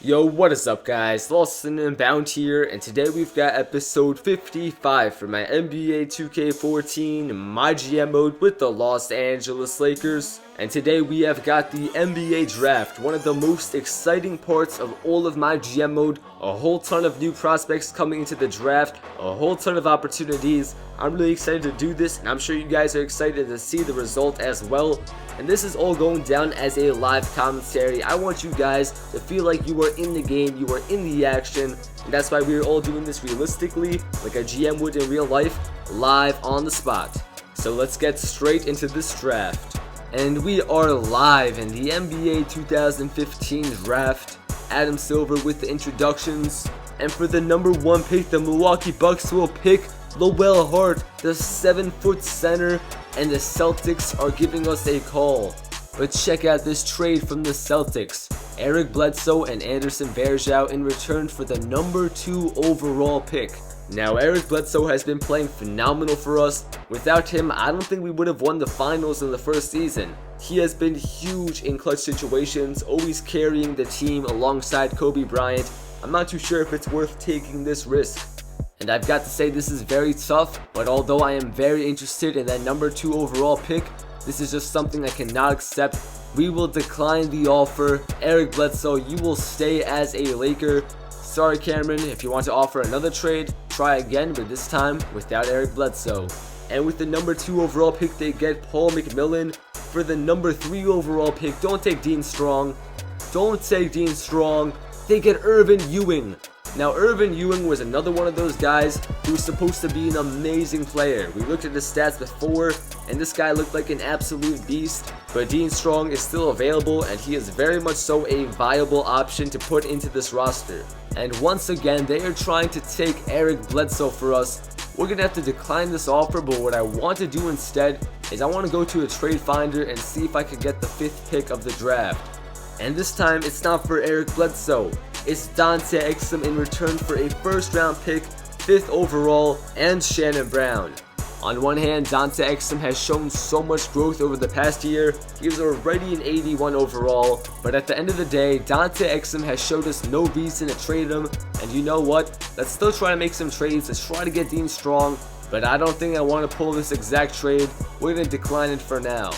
Yo, what is up guys, LostNUnbound here, and today we've got episode 55 for my NBA 2K14 My GM mode with the Los Angeles Lakers. And today we have got the NBA draft, one of the most exciting parts of all of my GM mode. A whole ton of new prospects coming into the draft, a whole ton of opportunities. I'm really excited to do this, and I'm sure you guys are excited to see the result as well. And this is all going down as a live commentary. I want you guys to feel like you are in the game, you are in the action, and that's why we're all doing this realistically, like a GM would in real life, live on the spot. So let's get straight into this draft. And we are live in the NBA 2015 draft. Adam Silver with the introductions. And for the number 1 pick, the Milwaukee Bucks will pick Lowell Hart, the 7-foot center, and the Celtics are giving us a call. But check out this trade from the Celtics. Eric Bledsoe and Anderson Varejao in return for the number 2 overall pick. Now, Eric Bledsoe has been playing phenomenal for us. Without him, I don't think we would have won the finals in the first season. He has been huge in clutch situations, always carrying the team alongside Kobe Bryant. I'm not too sure if it's worth taking this risk. And I've got to say, this is very tough, but although I am very interested in that number 2 overall pick, this is just something I cannot accept. We will decline the offer. Eric Bledsoe, you will stay as a Laker. Sorry Cameron, if you want to offer another trade, try again, but this time without Eric Bledsoe. And with the number 2 overall pick, they get Paul McMillan. For the number 3 overall pick, don't take Dean Strong. Don't take Dean Strong. They get Irvin Ewing. Now, Irvin Ewing was another one of those guys who was supposed to be an amazing player. We looked at his stats before, and this guy looked like an absolute beast. But Dean Strong is still available, and he is very much so a viable option to put into this roster. And once again, they are trying to take Eric Bledsoe for us. We're going to have to decline this offer, but what I want to do instead is I want to go to a trade finder and see if I can get the 5th pick of the draft. And this time, it's not for Eric Bledsoe. It's Dante Exum in return for a 1st round pick, 5th overall, and Shannon Brown. On one hand, Dante Exum has shown so much growth over the past year. He was already an 81 overall, but at the end of the day, Dante Exum has showed us no reason to trade him. And you know what? Let's still try to make some trades. Let's try to get Dean Strong, but I don't think I want to pull this exact trade. We're going to decline it for now.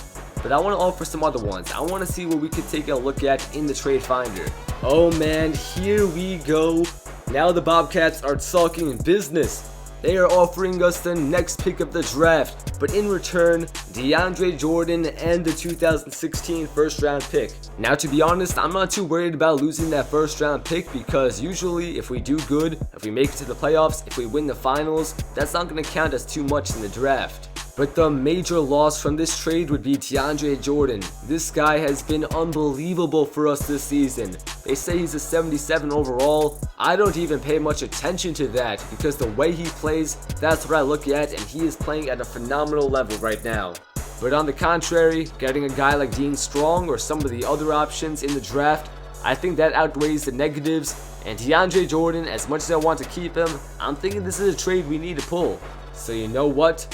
But I want to offer some other ones. I want to see what we could take a look at in the trade finder. Oh man, here we go. Now the Bobcats are talking business. They are offering us the next pick of the draft, but in return, DeAndre Jordan and the 2016 1st round pick. Now, to be honest, I'm not too worried about losing that 1st round pick because usually if we do good, if we make it to the playoffs, if we win the finals, that's not going to count as too much in the draft. But the major loss from this trade would be DeAndre Jordan. This guy has been unbelievable for us this season. They say he's a 77 overall. I don't even pay much attention to that because the way he plays, that's what I look at, and he is playing at a phenomenal level right now. But on the contrary, getting a guy like Dean Strong or some of the other options in the draft, I think that outweighs the negatives. And DeAndre Jordan, as much as I want to keep him, I'm thinking this is a trade we need to pull. So you know what?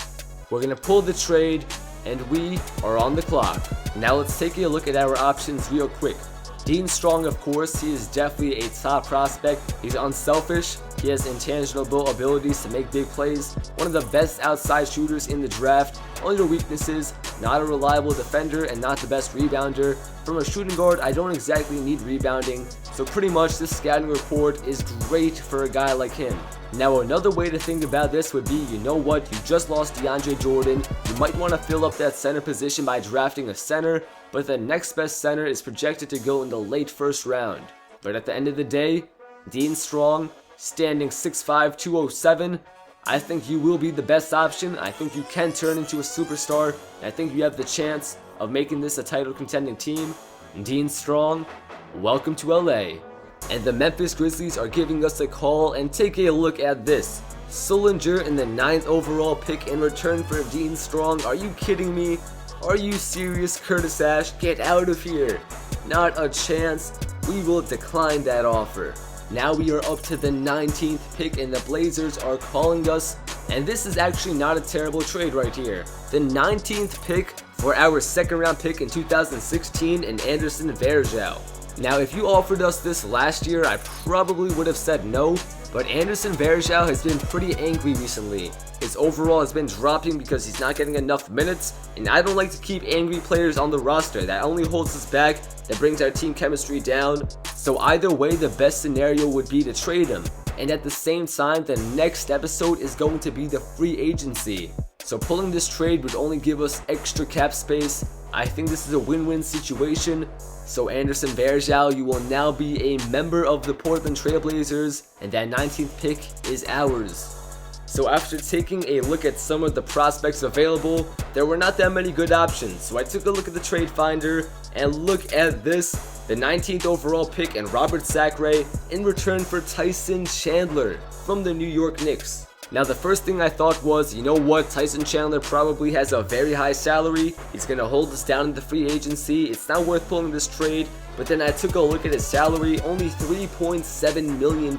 We're going to pull the trade, and we are on the clock. Now let's take a look at our options real quick. Dean Strong, of course, he is definitely a top prospect. He's unselfish. He has intangible abilities to make big plays. One of the best outside shooters in the draft. Only weaknesses, not a reliable defender and not the best rebounder. From a shooting guard, I don't exactly need rebounding. So pretty much this scouting report is great for a guy like him. Now another way to think about this would be, you know what, you just lost DeAndre Jordan. You might want to fill up that center position by drafting a center, but the next best center is projected to go in the late 1st round. But at the end of the day, Dean Strong, standing 6'5", 207, I think you will be the best option. I think you can turn into a superstar, and I think you have the chance of making this a title contending team. Dean Strong, welcome to LA. And the Memphis Grizzlies are giving us a call, and take a look at this. Sullinger in the 9th overall pick in return for Dean Strong. Are you kidding me? Are you serious, Curtis Ash? Get out of here. Not a chance. We will decline that offer. Now we are up to the 19th pick, and the Blazers are calling us. And this is actually not a terrible trade right here. The 19th pick for our 2nd round pick in 2016 and Anderson Varejao. Now, if you offered us this last year, I probably would have said no, but Anderson Varejao has been pretty angry recently. His overall has been dropping because he's not getting enough minutes, and I don't like to keep angry players on the roster. That only holds us back, that brings our team chemistry down. So either way, the best scenario would be to trade him. And at the same time, the next episode is going to be the free agency. So pulling this trade would only give us extra cap space. I think this is a win-win situation. So Anderson Varejao, you will now be a member of the Portland Trailblazers, and that 19th pick is ours. So after taking a look at some of the prospects available, there were not that many good options. So I took a look at the trade finder, and look at this, the 19th overall pick and Robert Sacre in return for Tyson Chandler from the New York Knicks. Now the first thing I thought was, you know what, Tyson Chandler probably has a very high salary, he's going to hold us down in the free agency, it's not worth pulling this trade. But then I took a look at his salary, only $3.7 million.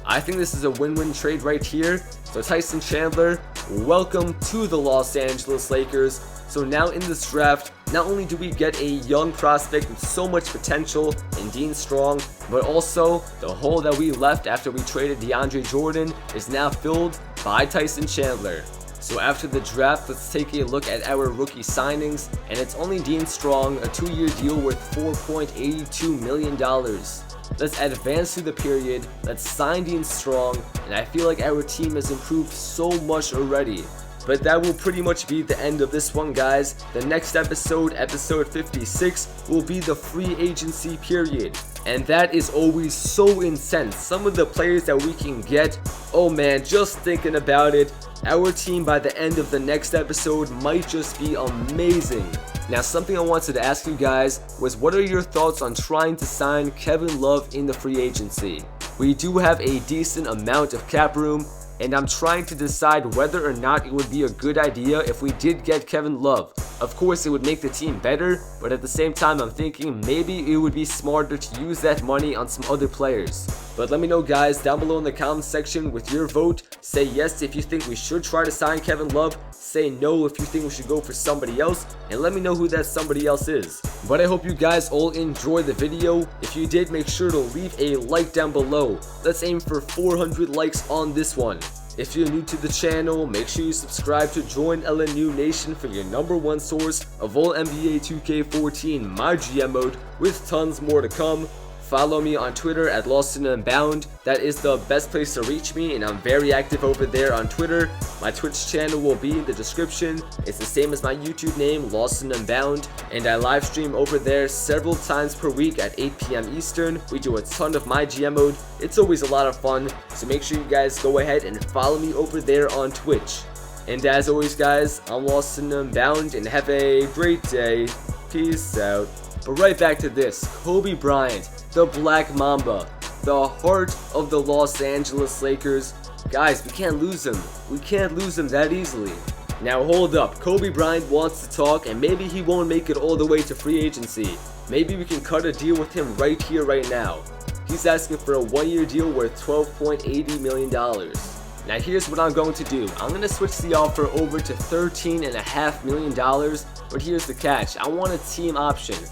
I think this is a win-win trade right here. So Tyson Chandler, welcome to the Los Angeles Lakers. So now in this draft, not only do we get a young prospect with so much potential in Dean Strong, but also the hole that we left after we traded DeAndre Jordan is now filled by Tyson Chandler. So after the draft, let's take a look at our rookie signings, and it's only Dean Strong, a 2-year deal worth $4.82 million. Let's advance through the period, let's sign Dean Strong, and I feel like our team has improved so much already. But that will pretty much be the end of this one, guys. The next episode, episode 56, will be the free agency period. And that is always so intense. Some of the players that we can get, oh man, just thinking about it, our team by the end of the next episode might just be amazing. Now, something I wanted to ask you guys was, what are your thoughts on trying to sign Kevin Love in the free agency? We do have a decent amount of cap room, and I'm trying to decide whether or not it would be a good idea if we did get Kevin Love. Of course, it would make the team better, but at the same time, I'm thinking maybe it would be smarter to use that money on some other players. But let me know, guys, down below in the comments section with your vote. Say yes if you think we should try to sign Kevin Love. Say no if you think we should go for somebody else, and let me know who that somebody else is. But I hope you guys all enjoyed the video. If you did, make sure to leave a like down below. Let's aim for 400 likes on this one. If you're new to the channel, make sure you subscribe to join LNU Nation for your #1 source of all NBA 2K14 My GM mode, with tons more to come. Follow me on Twitter at LostNUnbound. That is the best place to reach me, and I'm very active over there on Twitter. My Twitch channel will be in the description. It's the same as my YouTube name, LostNUnbound, and I live stream over there several times per week at 8 p.m. Eastern. We do a ton of my GM mode. It's always a lot of fun, so make sure you guys go ahead and follow me over there on Twitch. And as always, guys, I'm LostNUnbound, and have a great day. Peace out. But right back to this, Kobe Bryant, the Black Mamba, the heart of the Los Angeles Lakers. Guys, we can't lose him. We can't lose him that easily. Now hold up, Kobe Bryant wants to talk, and maybe he won't make it all the way to free agency. Maybe we can cut a deal with him right here, right now. He's asking for a 1-year deal worth $12.80 million. Now here's what I'm going to do. I'm going to switch the offer over to $13.5 million, but here's the catch. I want a team option.